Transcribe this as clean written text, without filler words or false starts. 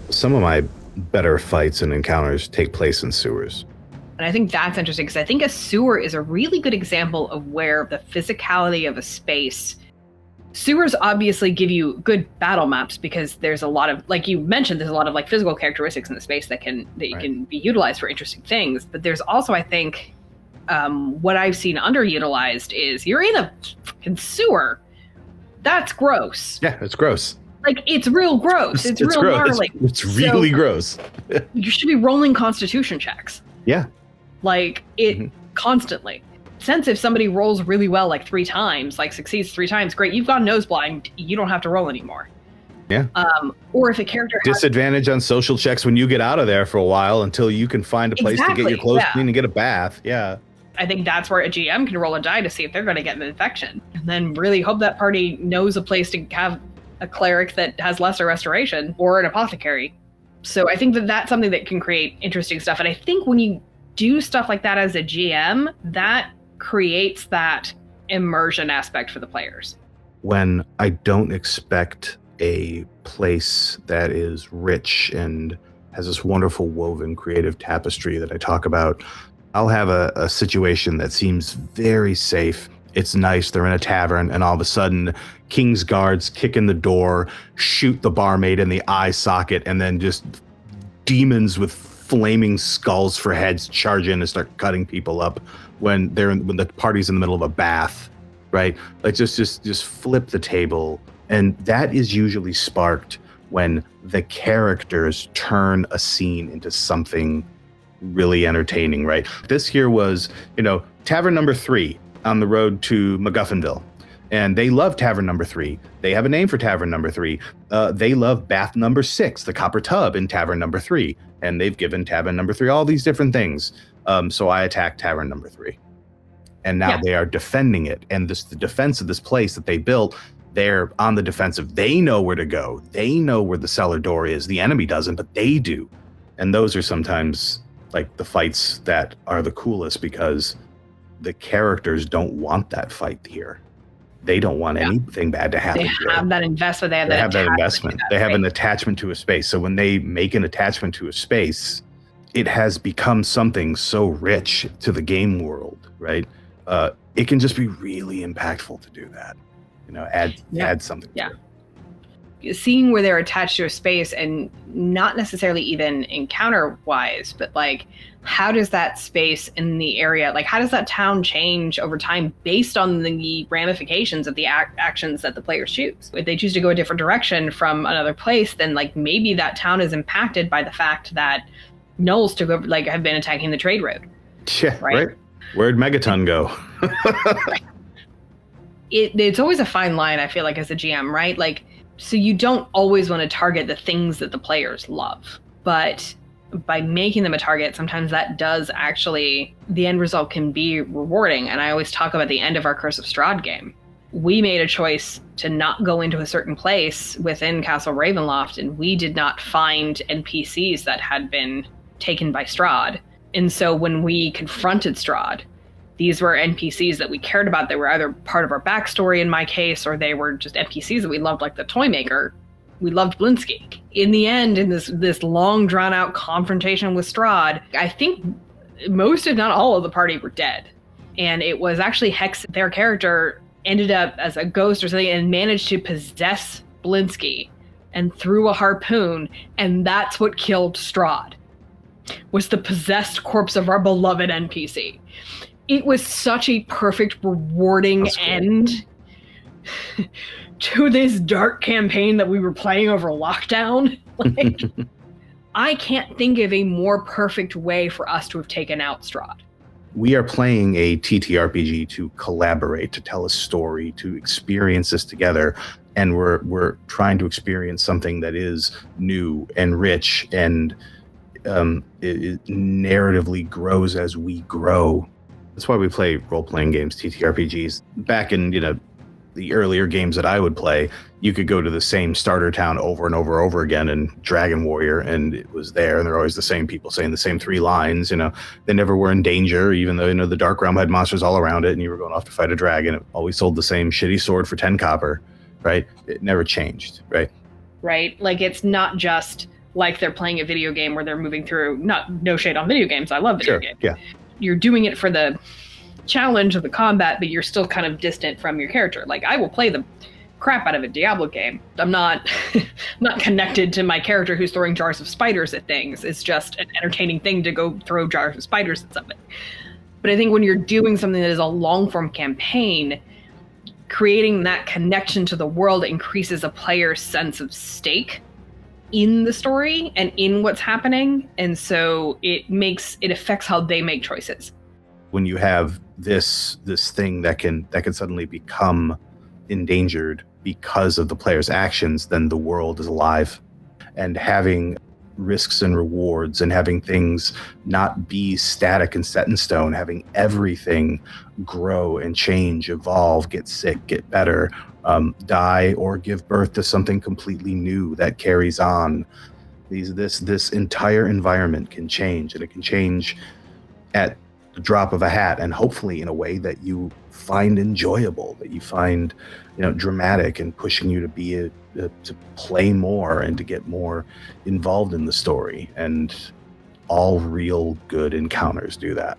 Some of my better fights and encounters take place in sewers. And I think that's interesting because I think a sewer is a really good example of where the physicality of a space. Sewers obviously give you good battle maps because there's a lot of, like you mentioned, there's a lot of like physical characteristics in the space that can can be utilized for interesting things. But there's also, I think, what I've seen underutilized is you're in a fucking sewer. That's gross. Yeah, it's gross. Like, it's real gross. It's real gross. gnarly. It's really gross. You should be rolling constitution checks. Yeah. Like, constantly. Since if somebody rolls really well, like 3 times, like succeeds 3 times, great, you've gone nose blind, you don't have to roll anymore. Yeah. Or if a character disadvantage on social checks when you get out of there for a while until you can find a place to get your clothes clean and get a bath. Yeah. I think that's where a GM can roll a die to see if they're going to get an infection. And then really hope that party knows a place to have a cleric that has lesser restoration or an apothecary. So I think that that's something that can create interesting stuff. And I think when you do stuff like that as a GM, that creates that immersion aspect for the players. When I don't expect a place that is rich and has this wonderful woven creative tapestry that I talk about, I'll have a situation that seems very safe. It's nice. They're in a tavern, and all of a sudden, King's guards kick in the door, shoot the barmaid in the eye socket, and then just demons with flaming skulls for heads charge in and start cutting people up when the party's in the middle of a bath, right? Like just flip the table, and that is usually sparked when the characters turn a scene into something really entertaining, right? This here was, Tavern Number 3 on the road to MacGuffinville. And they love Tavern Number 3. They have a name for Tavern Number 3. They love Bath Number 6, the Copper Tub in Tavern Number 3. And they've given Tavern Number 3 all these different things. So I attacked Tavern Number 3. And now they are defending it. And the defense of this place that they built, they're on the defensive. They know where to go. They know where the cellar door is. The enemy doesn't, but they do. And those are sometimes like the fights that are the coolest because the characters don't want that fight here. They don't want anything bad to happen. They have that investment. They have that investment. They have an attachment to a space. So when they make an attachment to a space, it has become something so rich to the game world, right? It can just be really impactful to do that. Add something to it. Seeing where they're attached to a space, and not necessarily even encounter wise, but like, how does that space in the area, like how does that town change over time based on the ramifications of the actions that the players choose? If they choose to go a different direction from another place, then like maybe that town is impacted by the fact that gnolls took over, like have been attacking the trade road. Yeah, right. Where'd Megaton go? It's always a fine line, I feel like, as a GM, right? Like, so you don't always want to target the things that the players love, but by making them a target, sometimes that does actually, the end result can be rewarding. And I always talk about the end of our Curse of Strahd game. We made a choice to not go into a certain place within Castle Ravenloft, and we did not find NPCs that had been taken by Strahd. And so when we confronted Strahd, these were NPCs that we cared about. They were either part of our backstory in my case, or they were just NPCs that we loved, like the toy maker. We loved Blinsky. In the end, in this long drawn out confrontation with Strahd, I think most, if not all, of the party were dead. And it was actually Hex, their character, ended up as a ghost or something and managed to possess Blinsky and threw a harpoon, and that's what killed Strahd, was the possessed corpse of our beloved NPC. It was such a perfect, rewarding end to this dark campaign that we were playing over lockdown. Like, I can't think of a more perfect way for us to have taken out Strahd. We are playing a TTRPG to collaborate, to tell a story, to experience this together, and we're trying to experience something that is new and rich, and it narratively grows as we grow. That's why we play role-playing games, TTRPGs. Back in, the earlier games that I would play, you could go to the same starter town over and over again in Dragon Warrior, and it was there, and they're always the same people saying the same 3 lines. They never were in danger, even though the Dark Realm had monsters all around it, and you were going off to fight a dragon. It always sold the same shitty sword for 10 copper, right? It never changed, right? Right. Like, it's not just like they're playing a video game where they're moving through, no shade on video games, I love video games. Yeah. You're doing it for the challenge of the combat, but you're still kind of distant from your character. Like, I will play the crap out of a Diablo game. I'm not not connected to my character who's throwing jars of spiders at things. It's just an entertaining thing to go throw jars of spiders at something. But I think when you're doing something that is a long-form campaign, creating that connection to the world increases a player's sense of stake in the story and in what's happening. And so it affects how they make choices. When you have this thing that can suddenly become endangered because of the player's actions, then the world is alive. And having risks and rewards and having things not be static and set in stone, having everything grow and change, evolve, get sick, get better, die, or give birth to something completely new that carries on. This entire environment can change, and it can change at the drop of a hat, and hopefully in a way that you find enjoyable, that you find, dramatic and pushing you to be to play more and to get more involved in the story. And all real good encounters do that.